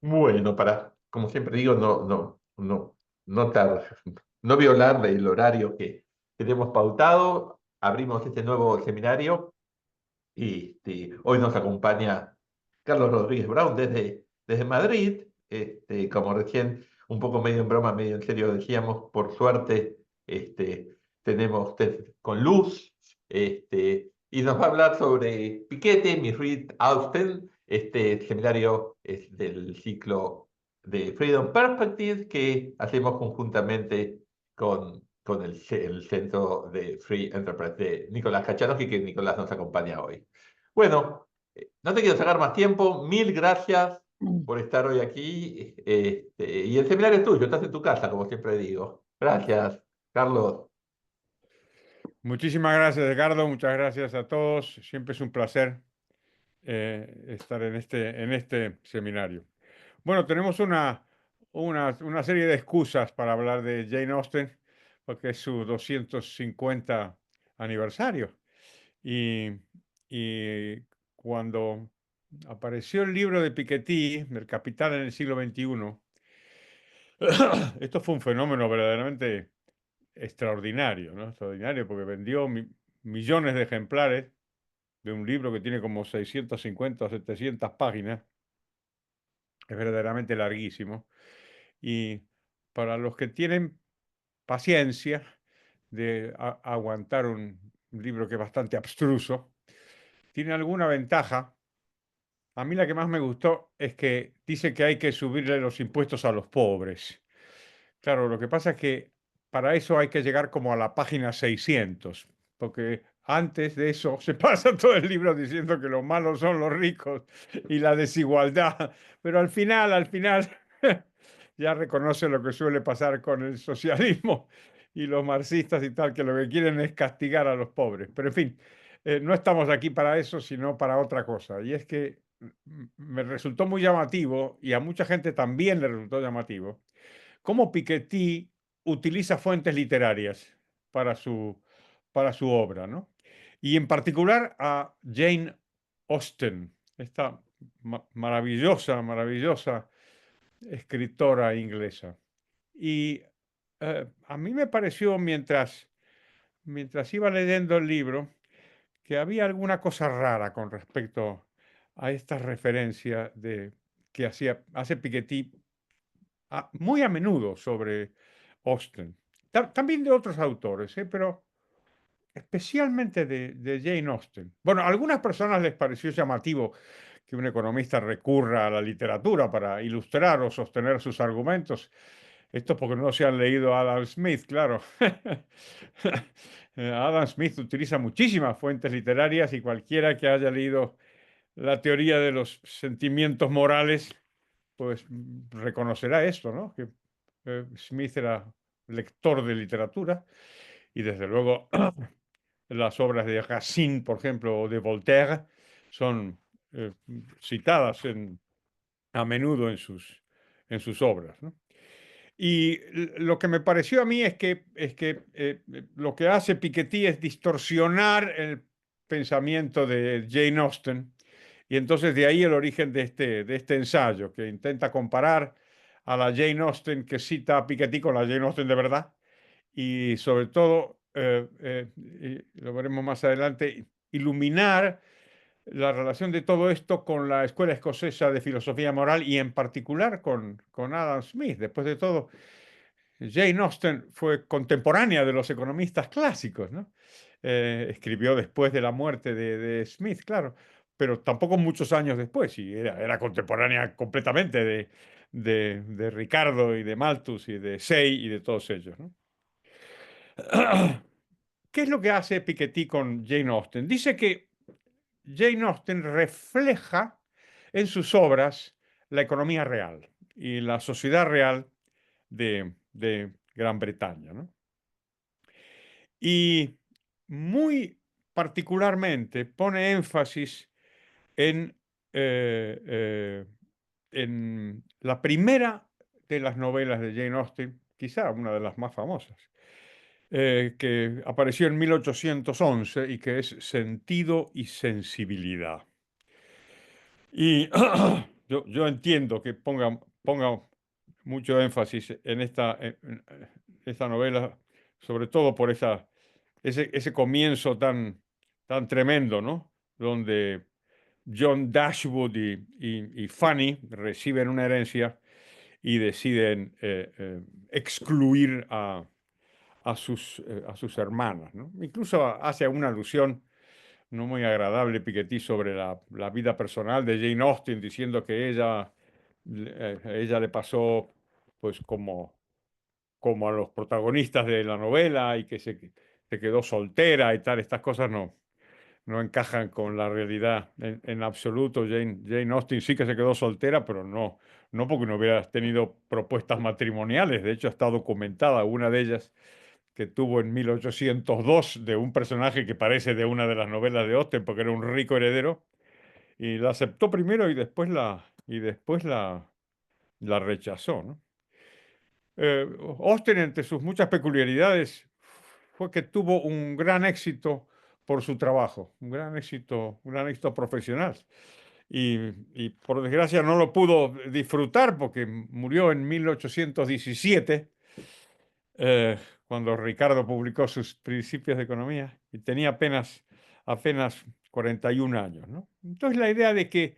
Bueno, como siempre digo, no violar el horario que tenemos pautado. Abrimos este nuevo seminario y hoy nos acompaña Carlos Rodríguez Brown desde Madrid. Como recién, un poco medio en broma, medio en serio decíamos, por suerte, tenemos con Luz, y nos va a hablar sobre Piketty, Miss Reed Austen. Este seminario es del ciclo de Freedom Perspectives que hacemos conjuntamente con el Centro de Free Enterprise de Nicolás Kachanowski, que Nicolás nos acompaña hoy. Bueno, no te quiero sacar más tiempo. Mil gracias por estar hoy aquí. Y el seminario es tuyo, estás en tu casa, como siempre digo. Gracias, Carlos. Muchísimas gracias, Edgardo. Muchas gracias a todos. Siempre es un placer estar en este seminario. Bueno, tenemos una serie de excusas para hablar de Jane Austen, porque es su 250 aniversario. Y, y cuando apareció el libro de Piketty, El Capital en el siglo XXI, esto fue un fenómeno verdaderamente extraordinario, ¿no? Extraordinario porque vendió millones de ejemplares de un libro que tiene como 650 o 700 páginas. Es verdaderamente larguísimo. Y para los que tienen paciencia de aguantar un libro que es bastante abstruso, tiene alguna ventaja. A mí la que más me gustó es que dice que hay que subirle los impuestos a los pobres. Claro, lo que pasa es que para eso hay que llegar como a la página 600, porque antes de eso se pasa todo el libro diciendo que los malos son los ricos y la desigualdad, pero al final, ya reconoce lo que suele pasar con el socialismo y los marxistas y tal, que lo que quieren es castigar a los pobres. Pero en fin, no estamos aquí para eso, sino para otra cosa. Y es que me resultó muy llamativo, y a mucha gente también le resultó llamativo, cómo Piketty utiliza fuentes literarias para para su obra, ¿no? Y en particular a Jane Austen, esta maravillosa escritora inglesa. Y a mí me pareció, mientras iba leyendo el libro, que había alguna cosa rara con respecto a esta referencia que hace Piketty muy a menudo sobre Austen. También de otros autores, pero especialmente de Jane Austen. Bueno, a algunas personas les pareció llamativo que un economista recurra a la literatura para ilustrar o sostener sus argumentos. Esto porque no se han leído a Adam Smith, claro. Adam Smith utiliza muchísimas fuentes literarias y cualquiera que haya leído la teoría de los sentimientos morales, pues reconocerá esto, ¿no? Que Smith era lector de literatura y desde luego las obras de Racine, por ejemplo, o de Voltaire son eh, citadas a menudo en sus obras, ¿no? Y lo que me pareció a mí es que lo que hace Piketty es distorsionar el pensamiento de Jane Austen, y entonces de ahí el origen de este ensayo, que intenta comparar a la Jane Austen que cita a Piketty con la Jane Austen de verdad, y sobre todo, y lo veremos más adelante, iluminar la relación de todo esto con la Escuela Escocesa de Filosofía Moral y en particular con Adam Smith. Después de todo, Jane Austen fue contemporánea de los economistas clásicos, ¿no? Escribió después de la muerte de Smith, claro, pero tampoco muchos años después, y era contemporánea completamente de Ricardo y de Malthus y de Say y de todos ellos, ¿no? ¿Qué es lo que hace Piketty con Jane Austen? Dice que Jane Austen refleja en sus obras la economía real y la sociedad real de Gran Bretaña, ¿no? Y muy particularmente pone énfasis en, eh, eh, en la primera de las novelas de Jane Austen, quizá una de las más famosas, que apareció en 1811 y que es Sentido y Sensibilidad. Y yo entiendo que ponga mucho énfasis en esta novela, sobre todo por ese comienzo tan tremendo, ¿no? Donde John Dashwood y Fanny reciben una herencia y deciden excluir a sus hermanas, ¿no? Incluso hace una alusión no muy agradable Piketty sobre la vida personal de Jane Austen, diciendo que a ella le pasó pues como a los protagonistas de la novela y que se quedó soltera y tal. Estas cosas no encajan con la realidad en absoluto. Jane Austen sí que se quedó soltera, pero no porque no hubiera tenido propuestas matrimoniales. De hecho, está documentada una de ellas que tuvo en 1802 de un personaje que parece de una de las novelas de Austen, porque era un rico heredero, y la aceptó primero y después la rechazó, ¿no? Austen, entre sus muchas peculiaridades, fue que tuvo un gran éxito por su trabajo, un gran éxito profesional. Y por desgracia no lo pudo disfrutar porque murió en 1817, eh, cuando Ricardo publicó sus Principios de Economía, y tenía apenas 41 años, ¿no? Entonces la idea de que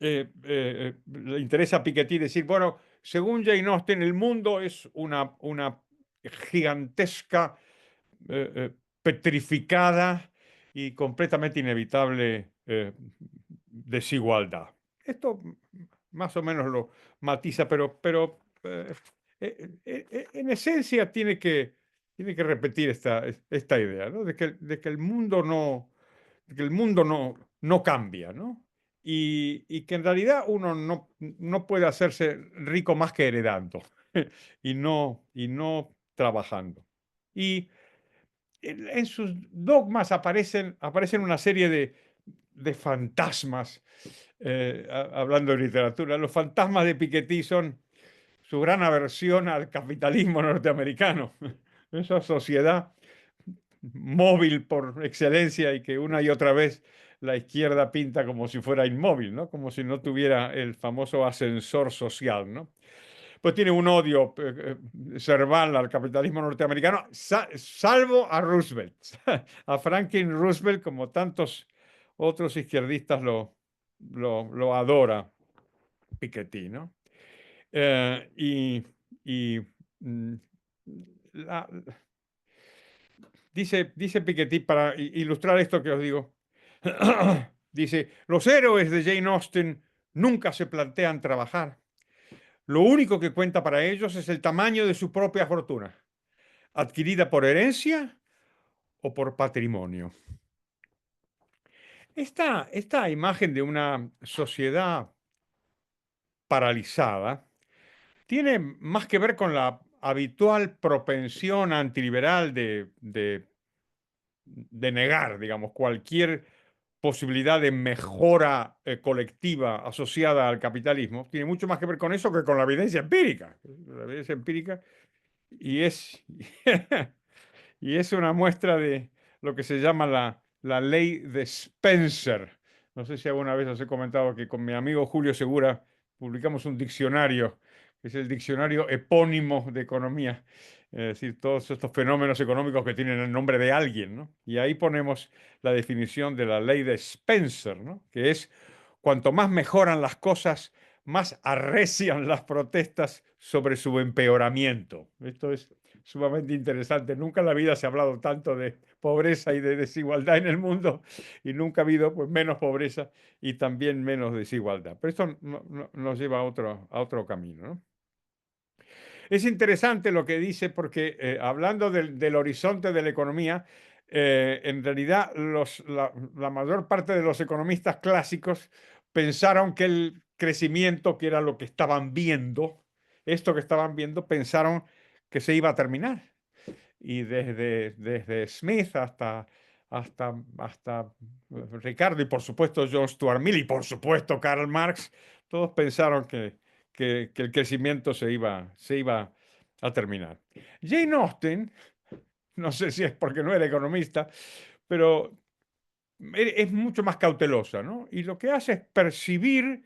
le interesa a Piketty decir, bueno, según Jane Austen, el mundo es una gigantesca, petrificada y completamente inevitable desigualdad. Esto más o menos lo matiza, pero en esencia tiene que repetir esta idea, ¿no? De que el mundo no cambia, ¿no? Y que en realidad uno no puede hacerse rico más que heredando y no trabajando. Y en sus dogmas aparecen una serie de fantasmas, hablando de literatura. Los fantasmas de Piketty son su gran aversión al capitalismo norteamericano, esa sociedad móvil por excelencia y que una y otra vez la izquierda pinta como si fuera inmóvil, ¿no? Como si no tuviera el famoso ascensor social, ¿no? Pues tiene un odio cerval al capitalismo norteamericano, salvo a Roosevelt, a Franklin Roosevelt, como tantos otros izquierdistas lo adora Piketty, ¿no? Eh, y y, mm, la- dice Piketty, para ilustrar esto que os digo, dice, los héroes de Jane Austen nunca se plantean trabajar. Lo único que cuenta para ellos es el tamaño de su propia fortuna, adquirida por herencia o por patrimonio. Esta imagen de una sociedad paralizada tiene más que ver con la habitual propensión antiliberal de negar, digamos, cualquier posibilidad de mejora colectiva asociada al capitalismo. Tiene mucho más que ver con eso que con la evidencia empírica. La evidencia empírica y es, y es una muestra de lo que se llama la ley de Spencer. No sé si alguna vez os he comentado que con mi amigo Julio Segura publicamos un diccionario, que es el diccionario epónimo de economía, es decir, todos estos fenómenos económicos que tienen el nombre de alguien, ¿no? Y ahí ponemos la definición de la ley de Spencer, ¿no? Que es cuanto más mejoran las cosas, más arrecian las protestas sobre su empeoramiento. Esto es sumamente interesante. Nunca en la vida se ha hablado tanto de pobreza y de desigualdad en el mundo y nunca ha habido pues, menos pobreza y también menos desigualdad. Pero esto nos lleva a otro camino, ¿no? Es interesante lo que dice porque hablando del horizonte de la economía, en realidad la mayor parte de los economistas clásicos pensaron que el crecimiento, que era lo que estaban viendo, esto que estaban viendo, pensaron que se iba a terminar. Y desde Smith hasta Ricardo y por supuesto John Stuart Mill y por supuesto Karl Marx, todos pensaron que el crecimiento se iba a terminar. Jane Austen, no sé si es porque no era economista, pero es mucho más cautelosa, ¿no? Y lo que hace es percibir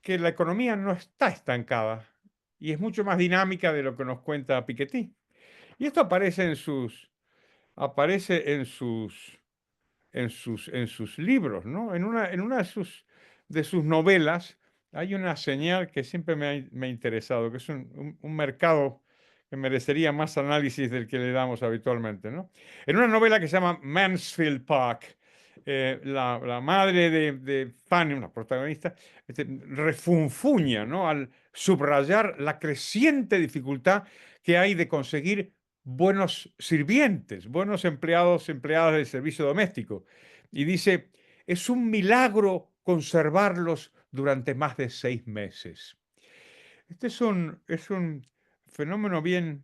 que la economía no está estancada y es mucho más dinámica de lo que nos cuenta Piketty. Y esto aparece en sus libros, ¿no? En una de sus novelas hay una señal que siempre me ha interesado, que es un mercado que merecería más análisis del que le damos habitualmente, ¿no? En una novela que se llama Mansfield Park, la madre de Fanny, una protagonista, refunfuña, ¿no? Al subrayar la creciente dificultad que hay de conseguir buenos sirvientes, buenos empleados, empleadas del servicio doméstico. Y dice, es un milagro conservarlos durante más de 6 meses. Este es un fenómeno bien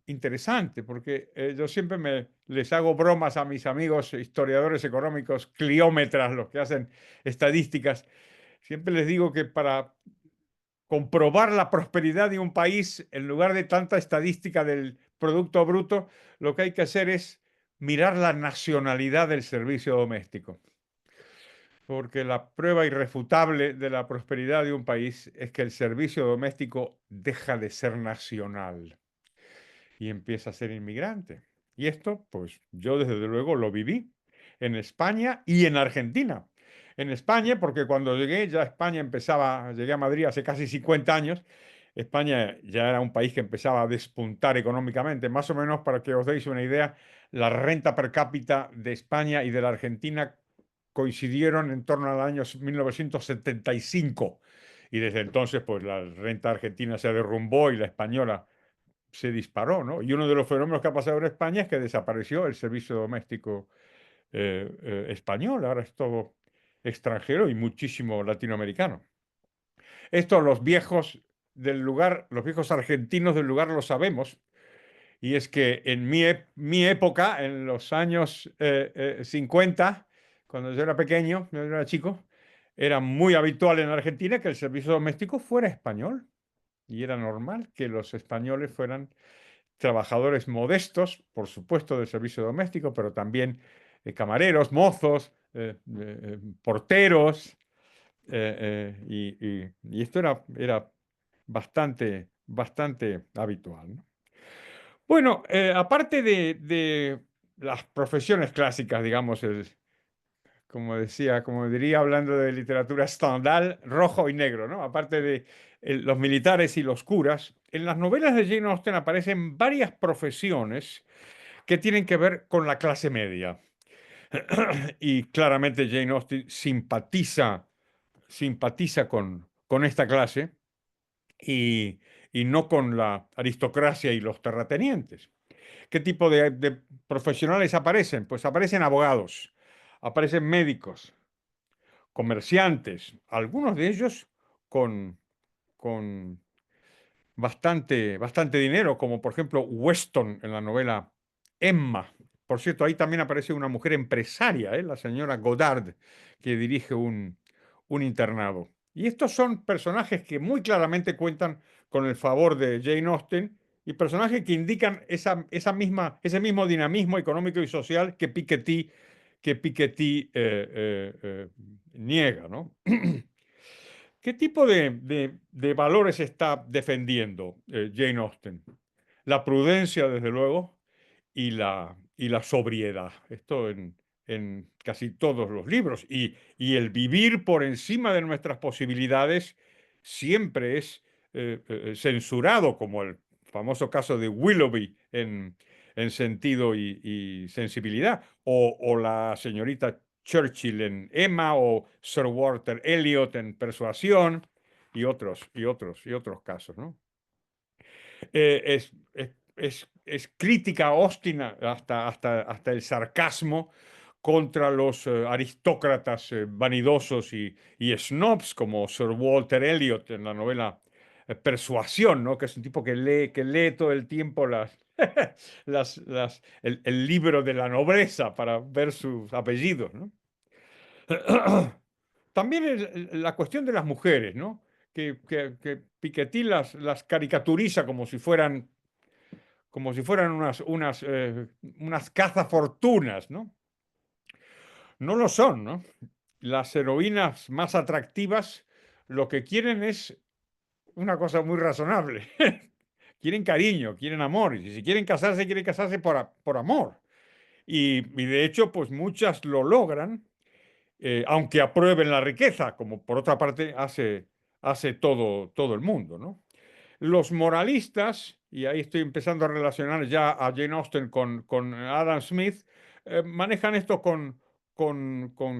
interesante, porque yo siempre les hago bromas a mis amigos historiadores económicos, cliómetras, los que hacen estadísticas. Siempre les digo que para comprobar la prosperidad de un país, en lugar de tanta estadística del Producto Bruto, lo que hay que hacer es mirar la nacionalidad del servicio doméstico. Porque la prueba irrefutable de la prosperidad de un país es que el servicio doméstico deja de ser nacional y empieza a ser inmigrante. Y esto, pues yo desde luego lo viví en España y en Argentina. En España, porque cuando llegué, ya España empezaba, llegué a Madrid hace casi 50 años, España ya era un país que empezaba a despuntar económicamente. Más o menos, para que os deis una idea, la renta per cápita de España y de la Argentina coincidieron en torno al año 1975. Y desde entonces, pues la renta argentina se derrumbó y la española se disparó, ¿no? Y uno de los fenómenos que ha pasado en España es que desapareció el servicio doméstico español, ahora es todo extranjero y muchísimo latinoamericano. Esto los viejos del lugar, los viejos argentinos del lugar lo sabemos, y es que en mi época, en los años 50, cuando yo era pequeño, yo era chico, era muy habitual en Argentina que el servicio doméstico fuera español. Y era normal que los españoles fueran trabajadores modestos, por supuesto, del servicio doméstico, pero también camareros, mozos, porteros, y esto era bastante habitual, ¿no? Bueno, aparte de las profesiones clásicas, digamos, como diría hablando de literatura estándar, rojo y negro, ¿no? Aparte de los militares y los curas, en las novelas de Jane Austen aparecen varias profesiones que tienen que ver con la clase media. Y claramente Jane Austen simpatiza con esta clase y, y no con la aristocracia y los terratenientes. ¿Qué tipo de profesionales aparecen? Pues aparecen abogados, aparecen médicos, comerciantes, algunos de ellos con bastante dinero, como por ejemplo Weston en la novela Emma. Por cierto, ahí también aparece una mujer empresaria, la señora Goddard, que dirige un internado. Y estos son personajes que muy claramente cuentan con el favor de Jane Austen y personajes que indican ese mismo dinamismo económico y social que Piketty niega, ¿no? ¿Qué tipo de valores está defendiendo Jane Austen? La prudencia, desde luego, y la sobriedad. Esto en casi todos los libros. Y el vivir por encima de nuestras posibilidades siempre es censurado, como el famoso caso de Willoughby en sentido y sensibilidad, o la señorita Churchill en Emma, o Sir Walter Elliot en Persuasión, y otros casos, ¿no? Es crítica hostina hasta el sarcasmo contra los aristócratas vanidosos y snobs, como Sir Walter Elliot en la novela Persuasión, ¿no? Que es un tipo que lee todo el tiempo el libro de la nobleza para ver sus apellidos, ¿no? También la cuestión de las mujeres, ¿no? Que Piketty las caricaturiza como si fueran unas cazafortunas, ¿no? No lo son, ¿no? Las heroínas más atractivas lo que quieren es una cosa muy razonable. Quieren cariño, quieren amor. Y si quieren casarse por amor. Y de hecho, pues muchas lo logran, aunque aprueben la riqueza, como por otra parte hace todo el mundo, ¿no? Los moralistas, y ahí estoy empezando a relacionar ya a Jane Austen con Adam Smith, manejan esto con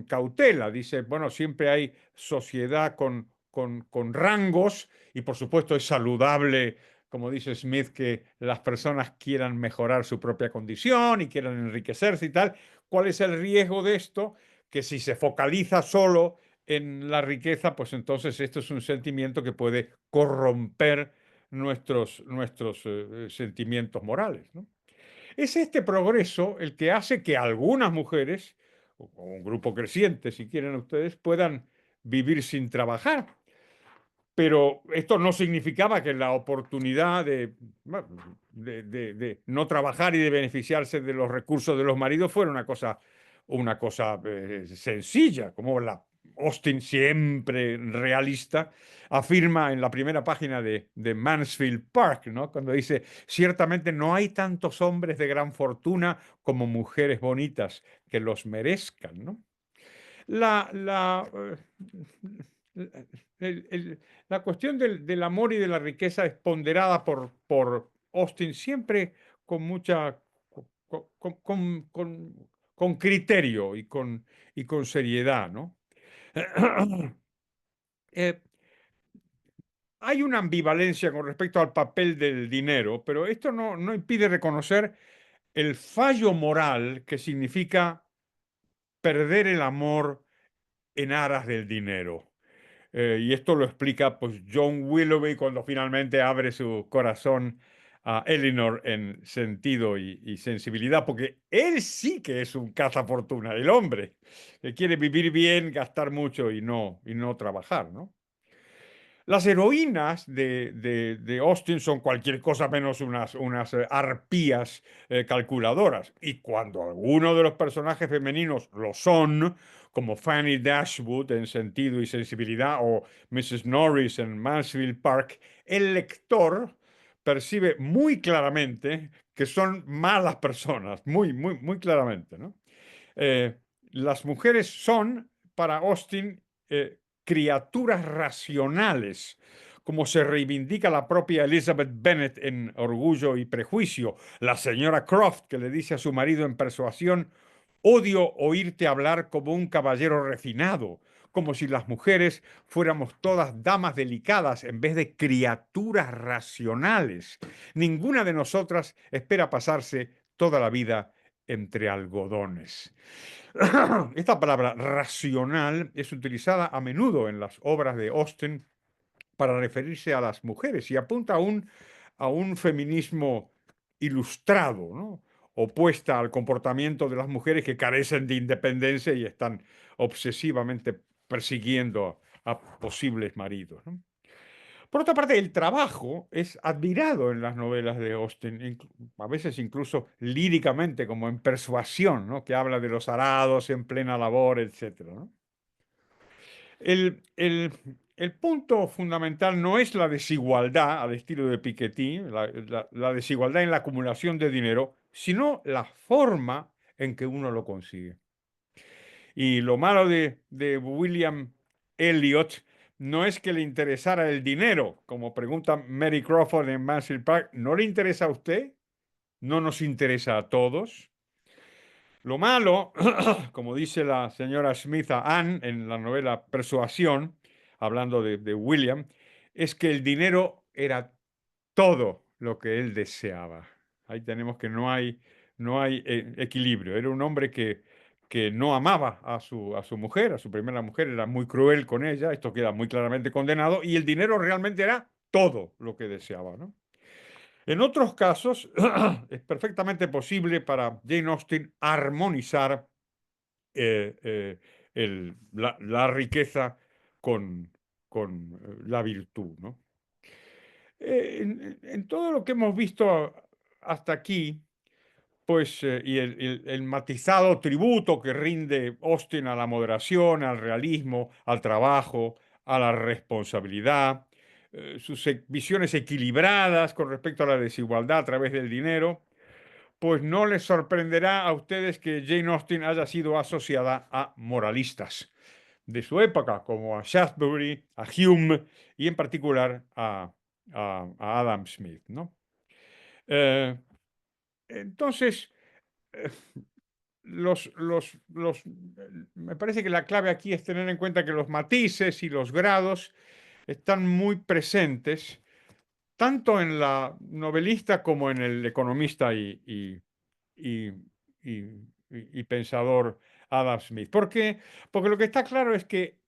cautela. Dice, bueno, siempre hay sociedad con rangos y por supuesto es saludable, como dice Smith, que las personas quieran mejorar su propia condición y quieran enriquecerse y tal. ¿Cuál es el riesgo de esto? Que si se focaliza solo en la riqueza, pues entonces esto es un sentimiento que puede corromper nuestros sentimientos morales, ¿no? Es este progreso el que hace que algunas mujeres, o un grupo creciente, si quieren ustedes, puedan vivir sin trabajar. Pero esto no significaba que la oportunidad bueno, de no trabajar y de beneficiarse de los recursos de los maridos fuera una cosa sencilla, como la Austin, siempre realista, afirma en la primera página de Mansfield Park, ¿no? Cuando dice, ciertamente no hay tantos hombres de gran fortuna como mujeres bonitas que los merezcan, ¿no? La, la, la cuestión del amor y de la riqueza es ponderada por Austin siempre con mucha, con criterio y con seriedad, ¿no? Eh, Hay una ambivalencia con respecto al papel del dinero, pero esto no impide reconocer el fallo moral que significa perder el amor en aras del dinero. Y esto lo explica pues, John Willoughby cuando finalmente abre su corazón a Eleanor en sentido y sensibilidad, porque él sí que es un cazafortuna, el hombre, que quiere vivir bien, gastar mucho y no trabajar, ¿no? Las heroínas de Austin son cualquier cosa menos unas arpías calculadoras. Y cuando algunos de los personajes femeninos lo son, como Fanny Dashwood en Sentido y Sensibilidad o Mrs. Norris en Mansfield Park, el lector percibe muy claramente que son malas personas, muy claramente, ¿no? Eh, las mujeres son, para Austin, criaturas racionales, como se reivindica la propia Elizabeth Bennet en Orgullo y Prejuicio, la señora Croft que le dice a su marido en Persuasión, odio oírte hablar como un caballero refinado, como si las mujeres fuéramos todas damas delicadas en vez de criaturas racionales. Ninguna de nosotras espera pasarse toda la vida entre algodones. Esta palabra racional es utilizada a menudo en las obras de Austen para referirse a las mujeres y apunta a un feminismo ilustrado, ¿no? Opuesta al comportamiento de las mujeres que carecen de independencia y están obsesivamente persiguiendo a posibles maridos, ¿no? Por otra parte, el trabajo es admirado en las novelas de Austen, a veces incluso líricamente, como en Persuasión, ¿no? Que habla de los arados en plena labor, etcétera, ¿no? El punto fundamental no es la desigualdad, al estilo de Piketty, la desigualdad en la acumulación de dinero, sino la forma en que uno lo consigue. Y lo malo de William Elliot no es que le interesara el dinero, como pregunta Mary Crawford en Mansfield Park, ¿no le interesa a usted? ¿No nos interesa a todos? Lo malo, como dice la señora Smith a Anne en la novela Persuasión, hablando de William, es que el dinero era todo lo que él deseaba. Ahí tenemos que no hay equilibrio. Era un hombre que no amaba a su mujer, a su primera mujer, era muy cruel con ella, esto queda muy claramente condenado, y el dinero realmente era todo lo que deseaba, ¿no? En otros casos, es perfectamente posible para Jane Austen armonizar eh, eh, la riqueza con la virtud, ¿no? En todo lo que hemos visto hasta aquí, pues, y el matizado tributo que rinde Austen a la moderación, al realismo, al trabajo, a la responsabilidad, sus visiones equilibradas con respecto a la desigualdad a través del dinero, pues no les sorprenderá a ustedes que Jane Austen haya sido asociada a moralistas de su época, como a Shaftesbury, a Hume y en particular a Adam Smith, ¿no? Eh, entonces, eh, me parece que la clave aquí es tener en cuenta que los matices y los grados están muy presentes, tanto en la novelista como en el economista y- y pensador Adam Smith. ¿Por qué? Porque lo que está claro es que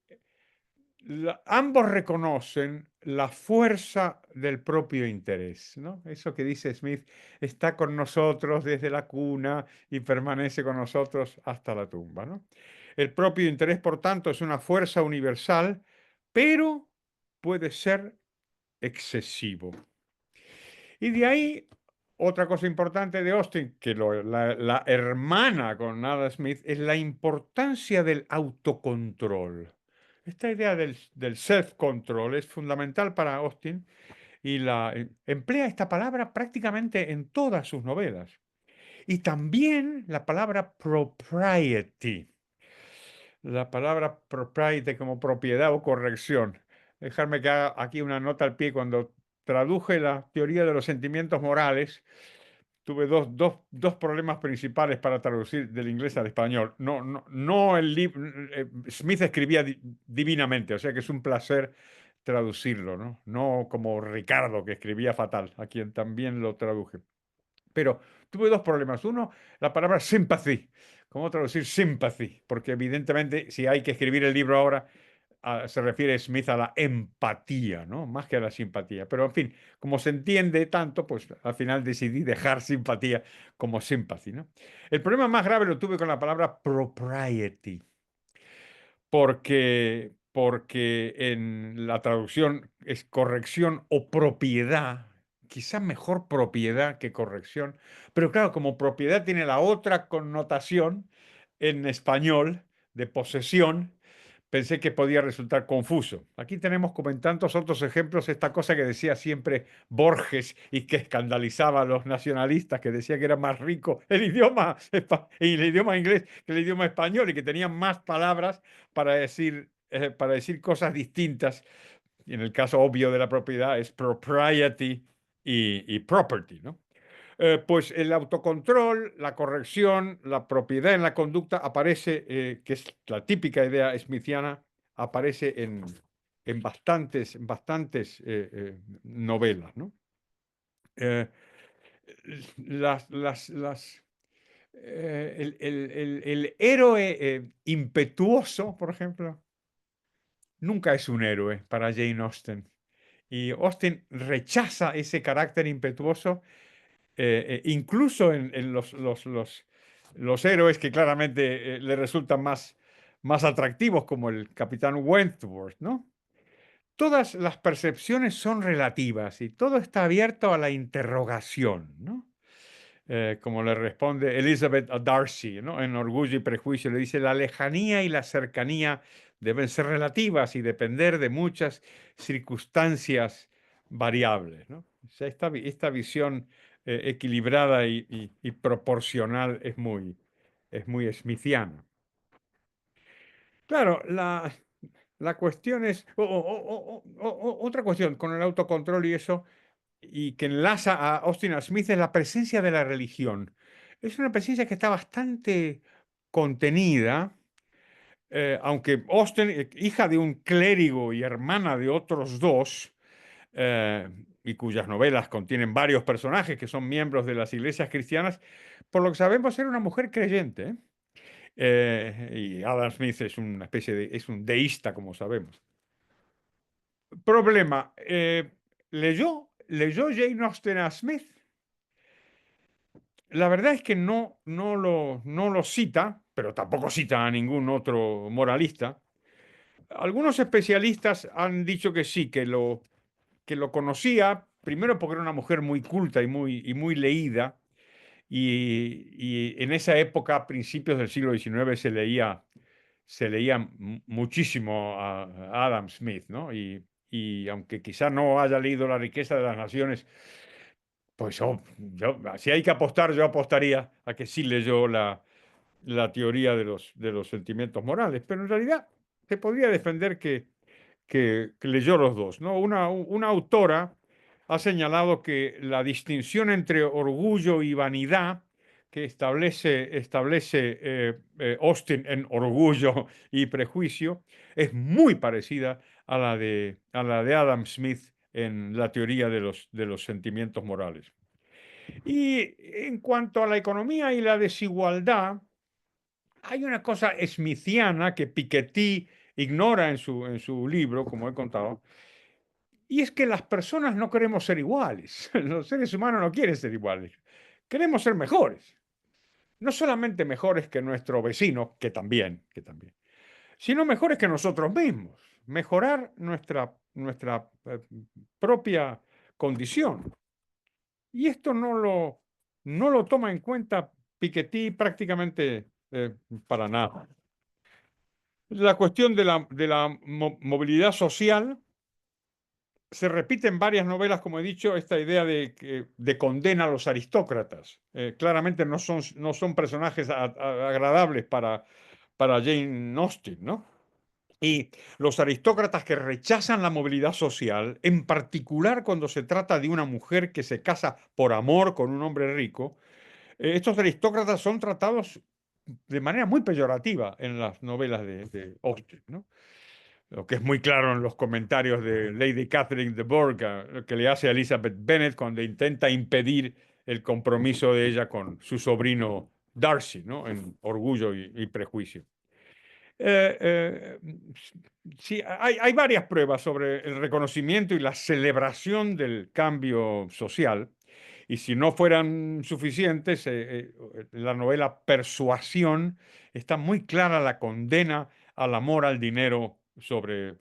ambos reconocen la fuerza del propio interés, ¿no? Eso que dice Smith está con nosotros desde la cuna y permanece con nosotros hasta la tumba, ¿no? El propio interés, por tanto, es una fuerza universal, pero puede ser excesivo. Y de ahí, otra cosa importante de Austin, que la hermana con Adam Smith, es la importancia del autocontrol. Esta idea del self-control es fundamental para Austin y emplea esta palabra prácticamente en todas sus novelas. Y también la palabra propriety. La palabra propriety como propiedad o corrección. Dejarme que haga aquí una nota al pie. Cuando traduje la teoría de los sentimientos morales, tuve dos problemas principales para traducir del inglés al español. No el Smith escribía divinamente, o sea que es un placer traducirlo, ¿no? No como Ricardo, que escribía fatal, a quien también lo traduje. Pero tuve dos problemas. Uno, la palabra sympathy. ¿Cómo traducir sympathy? Porque evidentemente, si hay que escribir el libro ahora, se refiere Smith a la empatía, ¿no? Más que a la simpatía. Pero en fin, como se entiende tanto, pues al final decidí dejar simpatía como sympathy, ¿no? El problema más grave lo tuve con la palabra propriety, porque en la traducción es corrección o propiedad, quizá mejor propiedad que corrección, pero claro, como propiedad tiene la otra connotación en español de posesión, pensé que podía resultar confuso. Aquí tenemos, como en tantos otros ejemplos, esta cosa que decía siempre Borges y que escandalizaba a los nacionalistas, que decía que era más rico el idioma, el idioma inglés que el idioma español y que tenían más palabras para decir cosas distintas. Y en el caso obvio de la propiedad es propriety y property, ¿no? Pues el autocontrol, la corrección, la propiedad en la conducta aparece, que es la típica idea smithiana, aparece en bastantes novelas, ¿no? Eh, el héroe impetuoso, por ejemplo, nunca es un héroe para Jane Austen. Y Austen rechaza ese carácter impetuoso incluso en los héroes que claramente le resultan más atractivos, como el capitán Wentworth, ¿no? Todas las percepciones son relativas y todo está abierto a la interrogación, ¿no? Como le responde Elizabeth a Darcy, ¿no? En Orgullo y Prejuicio, le dice, la lejanía y la cercanía deben ser relativas y depender de muchas circunstancias variables, ¿no? O sea, esta visión equilibrada y proporcional es muy smithiana. Claro, la cuestión es, otra cuestión con el autocontrol y eso, y que enlaza a Austin a Smith es la presencia de la religión. Es una presencia que está bastante contenida, aunque Austen, hija de un clérigo y hermana de otros dos, eh, y cuyas novelas contienen varios personajes que son miembros de las iglesias cristianas, por lo que sabemos era una mujer creyente, ¿eh? Y Adam Smith es una especie es un deísta, como sabemos. Problema, leyó Jane Austen a Smith. La verdad es que no lo cita, pero tampoco cita a ningún otro moralista. Algunos especialistas han dicho que sí, que lo conocía, primero porque era una mujer muy culta y muy leída, y en esa época, a principios del siglo XIX, se leía muchísimo a Adam Smith, ¿no? Y aunque quizá no haya leído La riqueza de las naciones, pues si hay que apostar, yo apostaría a que sí leyó la teoría de los sentimientos morales, pero en realidad te podría defender que leyó los dos, ¿no? Una autora ha señalado que la distinción entre orgullo y vanidad que establece Austin en Orgullo y Prejuicio es muy parecida a la de Adam Smith en la teoría de los sentimientos morales. Y en cuanto a la economía y la desigualdad, hay una cosa smithiana que Piketty ignora en su libro, como he contado, y es que las personas no queremos ser iguales. Los seres humanos no quieren ser iguales. Queremos ser mejores. No solamente mejores que nuestro vecino, que también, sino mejores que nosotros mismos. Mejorar nuestra propia condición. Y esto no lo toma en cuenta Piketty prácticamente para nada. La cuestión de la movilidad social se repite en varias novelas, como he dicho, esta idea de condena a los aristócratas. Claramente no son personajes agradables para Jane Austen, ¿no? Y los aristócratas que rechazan la movilidad social, en particular cuando se trata de una mujer que se casa por amor con un hombre rico, estos aristócratas son tratados de manera muy peyorativa en las novelas de Austen, ¿no? Lo que es muy claro en los comentarios de Lady Catherine de Bourgh, que le hace a Elizabeth Bennet cuando intenta impedir el compromiso de ella con su sobrino Darcy, ¿no? En Orgullo y Prejuicio. Eh, eh, sí, hay varias pruebas sobre el reconocimiento y la celebración del cambio social. Y si no fueran suficientes, la novela Persuasión está muy clara la condena al amor al dinero sobre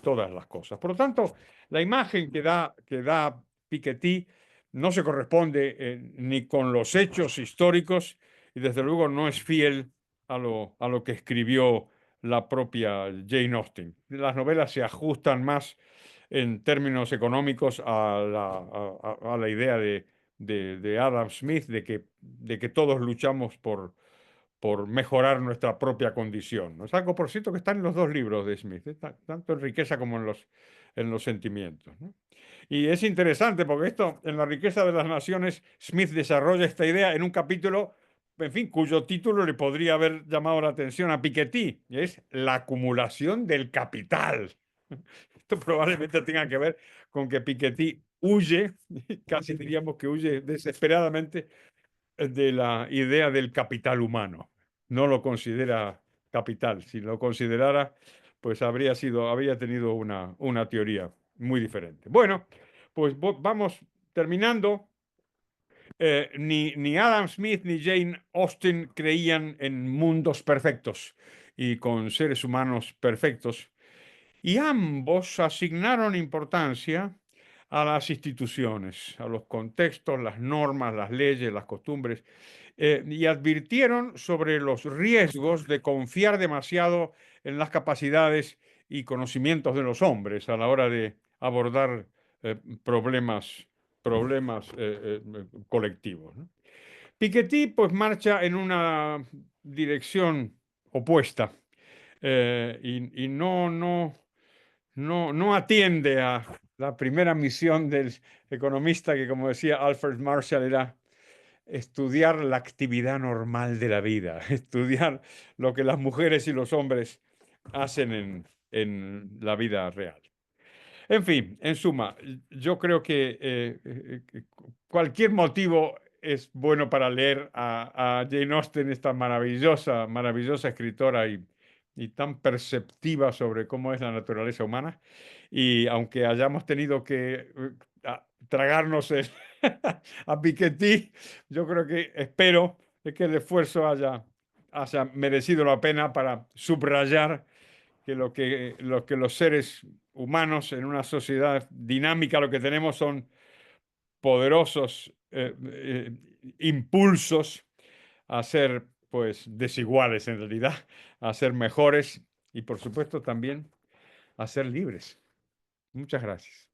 todas las cosas. Por lo tanto, la imagen que da Piketty no se corresponde ni con los hechos históricos y desde luego no es fiel a lo que escribió la propia Jane Austen. Las novelas se ajustan más en términos económicos a la idea de Adam Smith de que todos luchamos por mejorar nuestra propia condición, ¿no? Es algo, por cierto, que está en los dos libros de Smith, tanto en riqueza como en los sentimientos, ¿no? Y es interesante porque esto, en La riqueza de las naciones, Smith desarrolla esta idea en un capítulo, en fin, cuyo título le podría haber llamado la atención a Piketty, y es la acumulación del capital. Esto probablemente tenga que ver con que Piketty huye, casi diríamos que huye desesperadamente de la idea del capital humano. No lo considera capital. Si lo considerara, pues habría tenido una teoría muy diferente. Bueno, pues vamos terminando. Ni Adam Smith ni Jane Austen creían en mundos perfectos y con seres humanos perfectos. Y ambos asignaron importancia a las instituciones, a los contextos, las normas, las leyes, las costumbres, y advirtieron sobre los riesgos de confiar demasiado en las capacidades y conocimientos de los hombres a la hora de abordar eh, problemas, colectivos, ¿no? Piketty pues marcha en una dirección opuesta y no atiende a la primera misión del economista que, como decía Alfred Marshall, era estudiar la actividad normal de la vida, estudiar lo que las mujeres y los hombres hacen en la vida real. En fin, en suma, yo creo que cualquier motivo es bueno para leer a Jane Austen, esta maravillosa escritora y tan perceptiva sobre cómo es la naturaleza humana. Y aunque hayamos tenido que tragarnos a Piketty, yo creo que espero que el esfuerzo haya merecido la pena para subrayar que lo que los seres humanos en una sociedad dinámica lo que tenemos son poderosos impulsos a ser pues desiguales en realidad, a ser mejores y por supuesto también a ser libres. Muchas gracias.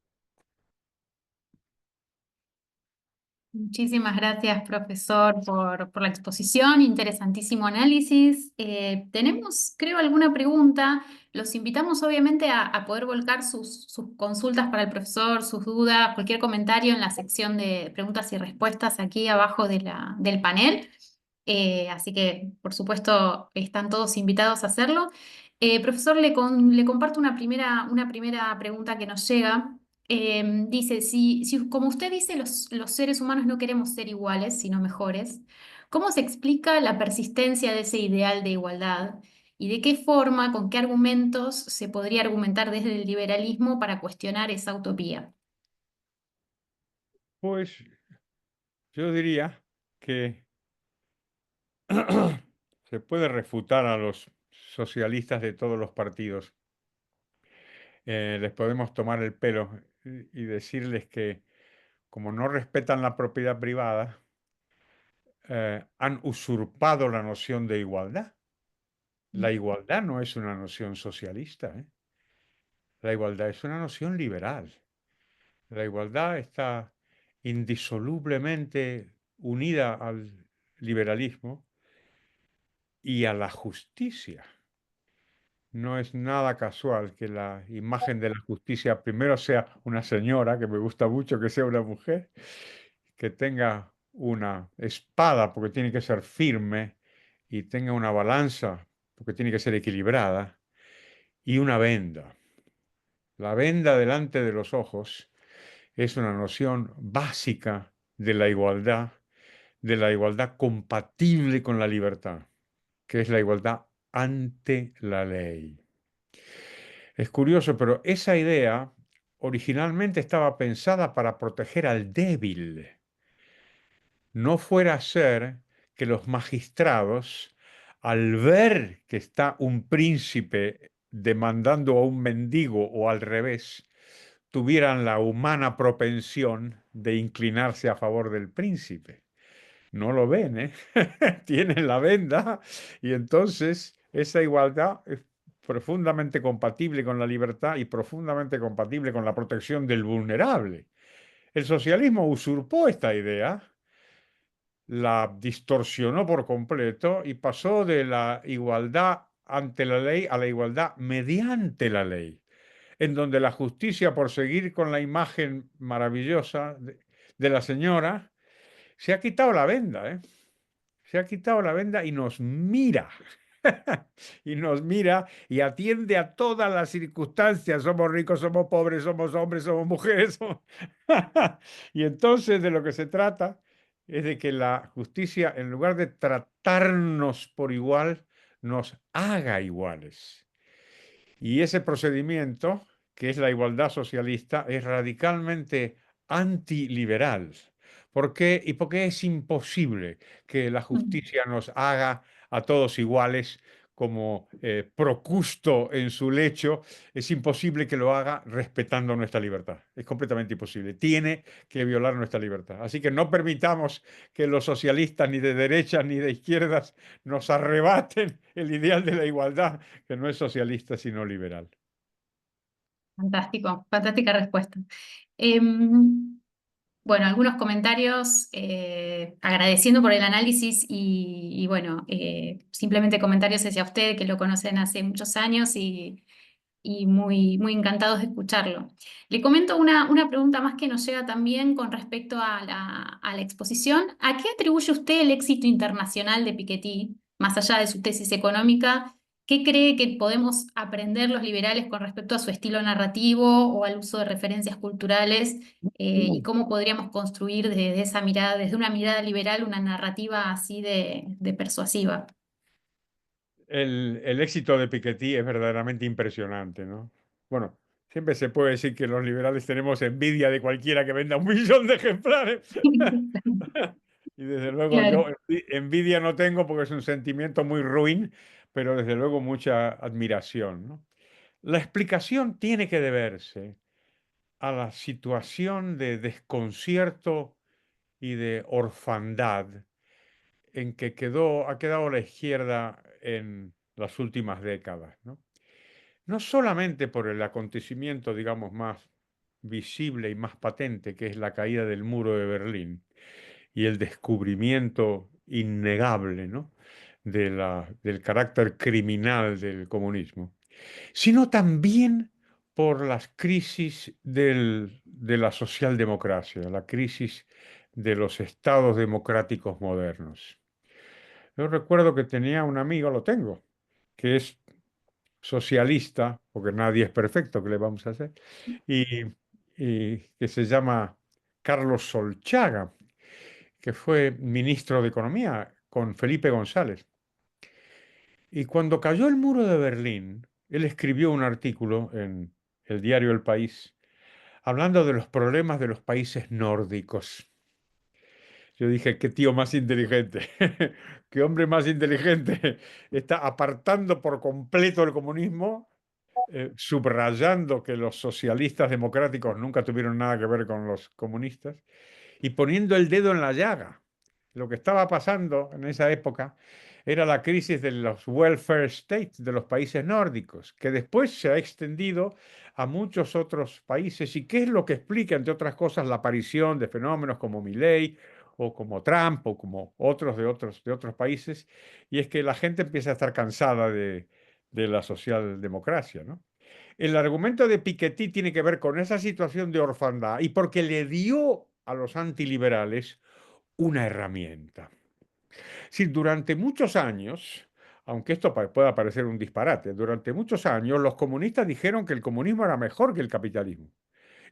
Muchísimas gracias, profesor, por la exposición, interesantísimo análisis. Tenemos, creo, alguna pregunta. Los invitamos, obviamente, a poder volcar sus consultas para el profesor, sus dudas, cualquier comentario en la sección de preguntas y respuestas aquí abajo del panel. Así que, por supuesto, están todos invitados a hacerlo. Profesor, le comparto una primera pregunta que nos llega. Dice, si como usted dice, los seres humanos no queremos ser iguales, sino mejores, ¿cómo se explica la persistencia de ese ideal de igualdad? ¿Y de qué forma, con qué argumentos se podría argumentar desde el liberalismo para cuestionar esa utopía? Pues yo diría que se puede refutar a los socialistas de todos los partidos. Les podemos tomar el pelo y decirles que como no respetan la propiedad privada, han usurpado la noción de igualdad. La igualdad no es una noción socialista, ¿eh? La igualdad es una noción liberal. La igualdad está indisolublemente unida al liberalismo y a la justicia. No es nada casual que la imagen de la justicia primero sea una señora, que me gusta mucho que sea una mujer, que tenga una espada porque tiene que ser firme y tenga una balanza porque tiene que ser equilibrada y una venda. La venda delante de los ojos es una noción básica de la igualdad compatible con la libertad, que es la igualdad ante la ley. Es curioso, pero esa idea originalmente estaba pensada para proteger al débil. No fuera a ser que los magistrados, al ver que está un príncipe demandando a un mendigo o al revés, tuvieran la humana propensión de inclinarse a favor del príncipe. No lo ven, ¿eh? Tienen la venda y entonces esa igualdad es profundamente compatible con la libertad y profundamente compatible con la protección del vulnerable. El socialismo usurpó esta idea, la distorsionó por completo y pasó de la igualdad ante la ley a la igualdad mediante la ley, en donde la justicia, por seguir con la imagen maravillosa de la señora, se ha quitado la venda, ¿eh? Se ha quitado la venda y nos mira. Y nos mira y atiende a todas las circunstancias. Somos ricos, somos pobres, somos hombres, somos mujeres. Y entonces de lo que se trata es de que la justicia, en lugar de tratarnos por igual, nos haga iguales. Y ese procedimiento, que es la igualdad socialista, es radicalmente antiliberal. ¿Por qué? Y porque es imposible que la justicia nos haga a todos iguales como Procusto en su lecho. Es imposible que lo haga respetando nuestra libertad. Es completamente imposible. Tiene que violar nuestra libertad. Así que no permitamos que los socialistas ni de derechas ni de izquierdas nos arrebaten el ideal de la igualdad, que no es socialista sino liberal. Fantástico, fantástica respuesta. Em, bueno, algunos comentarios agradeciendo por el análisis y bueno, simplemente comentarios hacia usted que lo conocen hace muchos años y muy encantados de escucharlo. Le comento una pregunta más que nos llega también con respecto a la exposición. ¿A qué atribuye usted el éxito internacional de Piketty, más allá de su tesis económica? ¿Qué cree que podemos aprender los liberales con respecto a su estilo narrativo o al uso de referencias culturales? ¿Y cómo podríamos construir desde esa mirada, desde una mirada liberal, una narrativa así de persuasiva? El éxito de Piketty es verdaderamente impresionante, ¿no? Bueno, siempre se puede decir que los liberales tenemos envidia de cualquiera que venda 1 millón de ejemplares. Y desde luego Claro. yo envidia no tengo porque es un sentimiento muy ruin, pero desde luego mucha admiración, ¿no? La explicación tiene que deberse a la situación de desconcierto y de orfandad en que ha quedado la izquierda en las últimas décadas, ¿no? No solamente por el acontecimiento, digamos, más visible y más patente, que es la caída del muro de Berlín y el descubrimiento innegable, ¿no?, del carácter criminal del comunismo, sino también por las crisis de la socialdemocracia, la crisis de los estados democráticos modernos. Yo recuerdo que tenía un amigo, lo tengo, que es socialista, porque nadie es perfecto, ¿qué le vamos a hacer? Y, y que se llama Carlos Solchaga, que fue ministro de Economía con Felipe González. Y cuando cayó el muro de Berlín, él escribió un artículo en el diario El País hablando de los problemas de los países nórdicos. Yo dije, qué tío más inteligente, qué hombre más inteligente. Está apartando por completo el comunismo, subrayando que los socialistas democráticos nunca tuvieron nada que ver con los comunistas y poniendo el dedo en la llaga. Lo que estaba pasando en esa época era la crisis de los welfare states, de los países nórdicos, que después se ha extendido a muchos otros países y qué es lo que explica, entre otras cosas, la aparición de fenómenos como Milley o como Trump o como otros países, y es que la gente empieza a estar cansada de la socialdemocracia, ¿no? El argumento de Piketty tiene que ver con esa situación de orfandad y porque le dio a los antiliberales una herramienta. Sí, durante muchos años, aunque esto pueda parecer un disparate, durante muchos años los comunistas dijeron que el comunismo era mejor que el capitalismo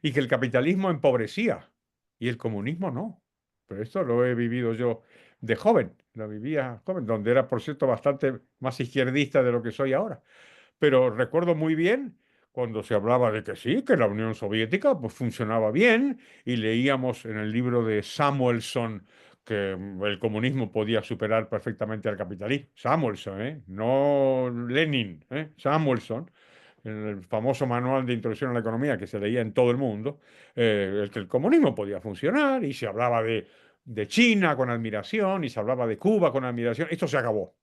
y que el capitalismo empobrecía y el comunismo no. Pero esto lo he vivido yo de joven, lo vivía joven, donde era, por cierto, bastante más izquierdista de lo que soy ahora. Pero recuerdo muy bien cuando se hablaba de que sí, que la Unión Soviética pues funcionaba bien y leíamos en el libro de Samuelson que el comunismo podía superar perfectamente al capitalismo. Samuelson, ¿eh? No Lenin, ¿eh? Samuelson, en el famoso manual de introducción a la economía que se leía en todo el mundo, el que el comunismo podía funcionar y se hablaba de China con admiración y se hablaba de Cuba con admiración. Esto se acabó.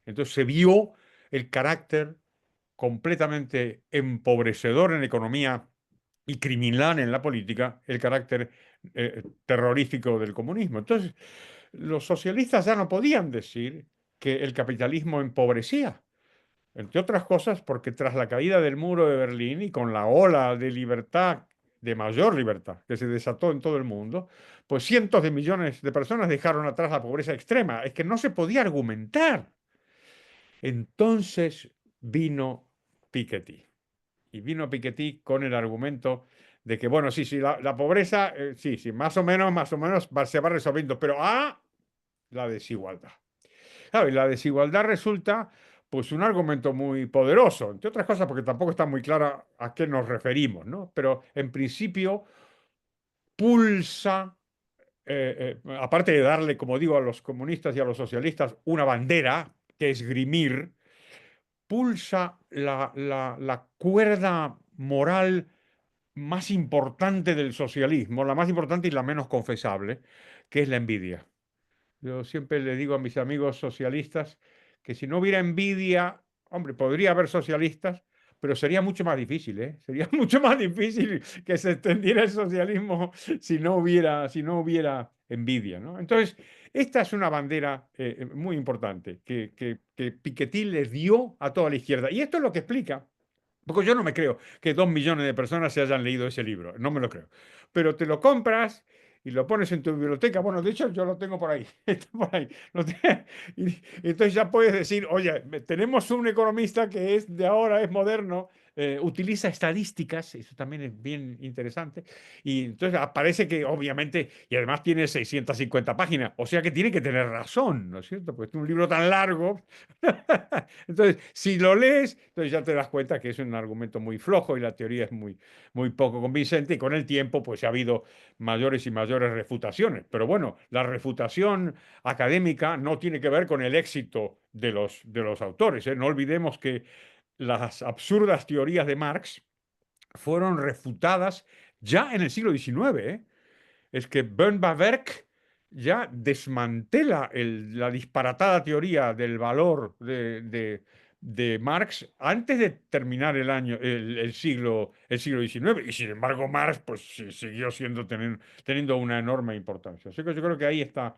Entonces se vio el carácter completamente empobrecedor en la economía y criminal en la política, el carácter terrorífico del comunismo. Entonces, los socialistas ya no podían decir que el capitalismo empobrecía, entre otras cosas porque tras la caída del muro de Berlín y con la ola de libertad, de mayor libertad, que se desató en todo el mundo, pues cientos de millones de personas dejaron atrás la pobreza extrema. Es que no se podía argumentar. Entonces vino Piketty. Y vino Piketty con el argumento de que, bueno, sí, la pobreza, sí, más o menos se va resolviendo, pero la desigualdad. Claro, y la desigualdad resulta, pues, un argumento muy poderoso, entre otras cosas porque tampoco está muy clara a qué nos referimos, ¿no? Pero en principio pulsa, aparte de darle, como digo, a los comunistas y a los socialistas una bandera que esgrimir, pulsa la cuerda moral más importante del socialismo, la más importante y la menos confesable, que es la envidia. Yo siempre le digo a mis amigos socialistas que si no hubiera envidia, hombre, podría haber socialistas, pero sería mucho más difícil, ¿eh? Sería mucho más difícil que se extendiera el socialismo si no hubiera envidia, ¿no? Entonces, esta es una bandera muy importante que Piketty le dio a toda la izquierda. Y esto es lo que explica, porque yo no me creo que 2 millones de personas se hayan leído ese libro, no me lo creo. Pero te lo compras y lo pones en tu biblioteca. Bueno, de hecho, yo lo tengo por ahí. Está por ahí. Y entonces ya puedes decir, oye, tenemos un economista que es de ahora, es moderno, utiliza estadísticas, eso también es bien interesante. Y entonces aparece que, obviamente, y además tiene 650 páginas, o sea que tiene que tener razón, ¿no es cierto? Pues es un libro tan largo. Entonces, si lo lees, entonces ya te das cuenta que es un argumento muy flojo y la teoría es muy poco convincente. Y con el tiempo, pues ha habido mayores y mayores refutaciones. Pero bueno, la refutación académica no tiene que ver con el éxito de los autores, ¿eh? No olvidemos que las absurdas teorías de Marx fueron refutadas ya en el siglo XIX, ¿eh? Es que Bernhard Werk ya desmantela la disparatada teoría del valor de Marx antes de terminar el siglo XIX. Y sin embargo, Marx pues, siguió teniendo una enorme importancia. Así que yo creo que ahí está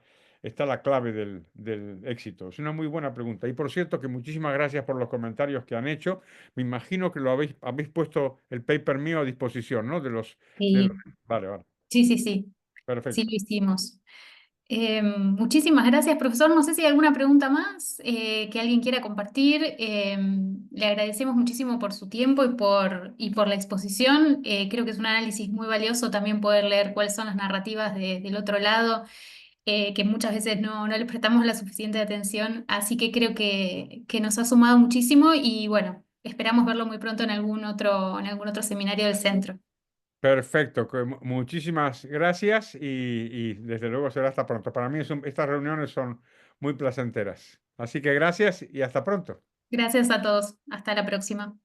la clave del éxito. Es una muy buena pregunta. Y por cierto, que muchísimas gracias por los comentarios que han hecho. Me imagino que habéis puesto el paper mío a disposición, ¿no? Sí, Vale, vale. sí, sí, sí, sí Perfecto. lo hicimos. Muchísimas gracias, profesor. No sé si hay alguna pregunta más que alguien quiera compartir. Le agradecemos muchísimo por su tiempo y por la exposición. Creo que es un análisis muy valioso también poder leer cuáles son las narrativas del otro lado, que muchas veces no le prestamos la suficiente atención. Así que creo que nos ha sumado muchísimo y bueno, esperamos verlo muy pronto en algún otro seminario del centro. Perfecto, muchísimas gracias y desde luego será hasta pronto. Para mí estas reuniones son muy placenteras. Así que gracias y hasta pronto. Gracias a todos. Hasta la próxima.